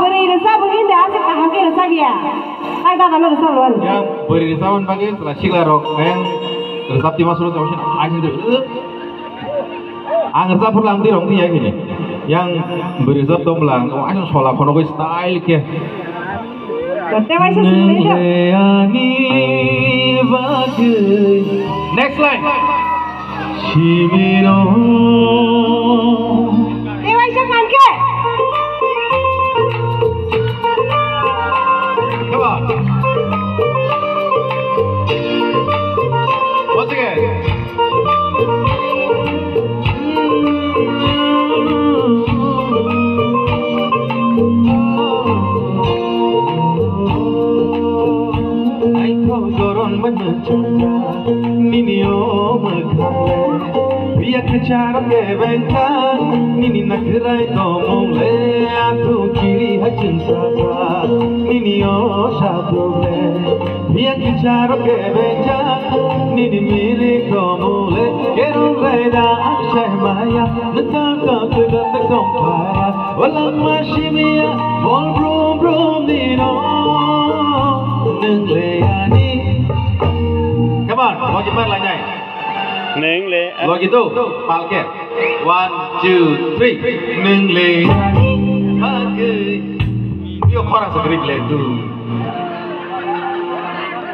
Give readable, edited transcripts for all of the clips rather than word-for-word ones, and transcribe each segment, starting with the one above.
beri resah begini dah asal kahake resah dia. Ay dah lalu resah luar. Yang beri resahan bagi setelah sila rok yang resah timah suruh sama sih aja tu. Ang resah pulang di rong dia gini. Yang beri resah tu pulang, oh aja solat kono gue style ke. Next line. Shimino. Dewa siapa ke? Come on. Once again. Ninio magale via kachar ke bengka nini nakrai to mole atu kiri hajin sa ninio sabule via kachar ke bengka nini mire to mole kero reda shahmaya nakal ka kulat kompaya wala mashimia bol brum brum dino nengleyani. Come on, mau cepat lah nyai. Neng le. Lo gitu, palket. 1, 2, 3. Neng le. Pakai. Yo korang segera le tu.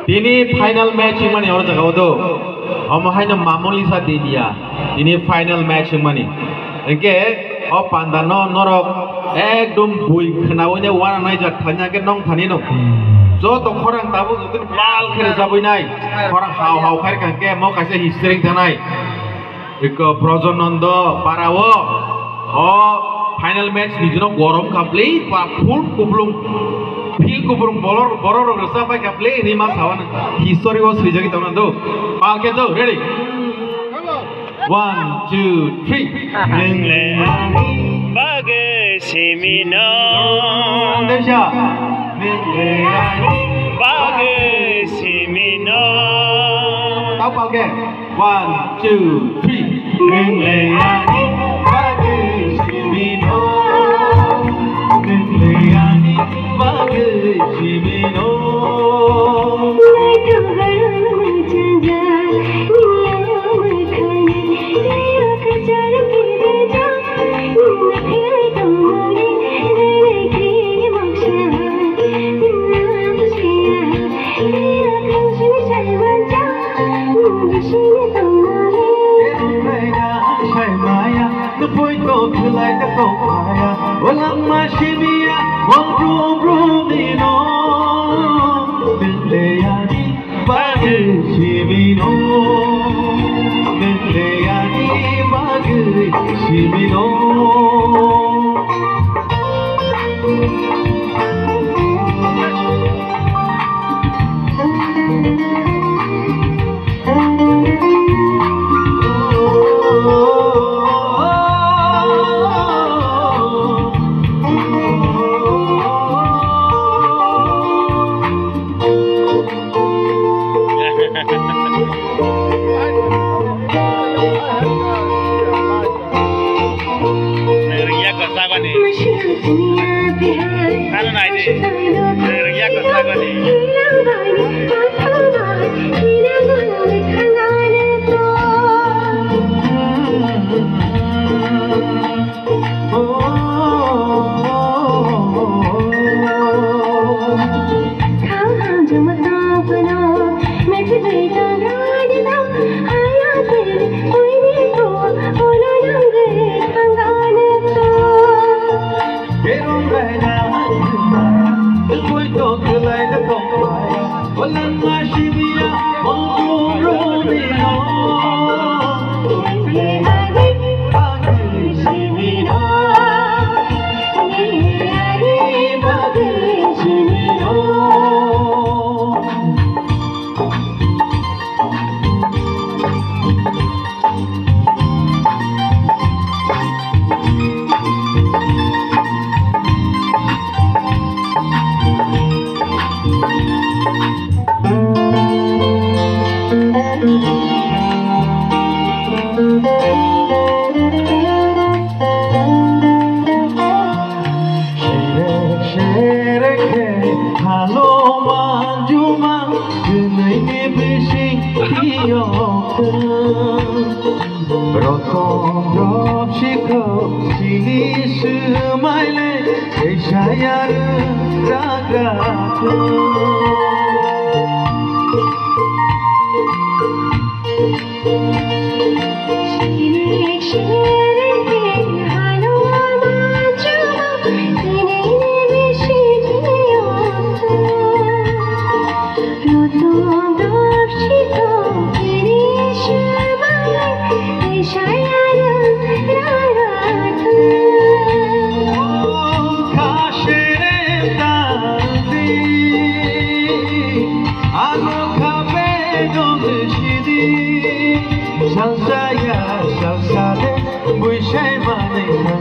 Ini final match yang mana orang cakap tu. Omo hanya mamuli sa dia. Ini final match yang mana. Okay. Oh pandano norok. Ekdom bui kenawanya warna naik jatanya ke nong thani no. So to korang tahu itu mal kira sabui nai, korang hau kari kan ke mau kasih history tanai, iko Projonondo parawo, oh final match di jono gorom kaplay, pa full kublung, fil kublung boror rasa pa kaplay ini mas hawan history was rijaki tahu nanti, mal ke tu ready, 1, 2, 3, Nengle bagai simino. Indonesia. Bagai simino. Tahu palke? 1, 2, 3. Nengleyani bagai simino. Nengleyani bagai simino. Walang masyimia, wal brum brum dino. Nengleyani bagai simino. Nengleyani bagai simino. Kero reda, el cuento que la জিনিস মাইলে এসায়ার রাগা Salsa ya, salsa de, muy se maneja.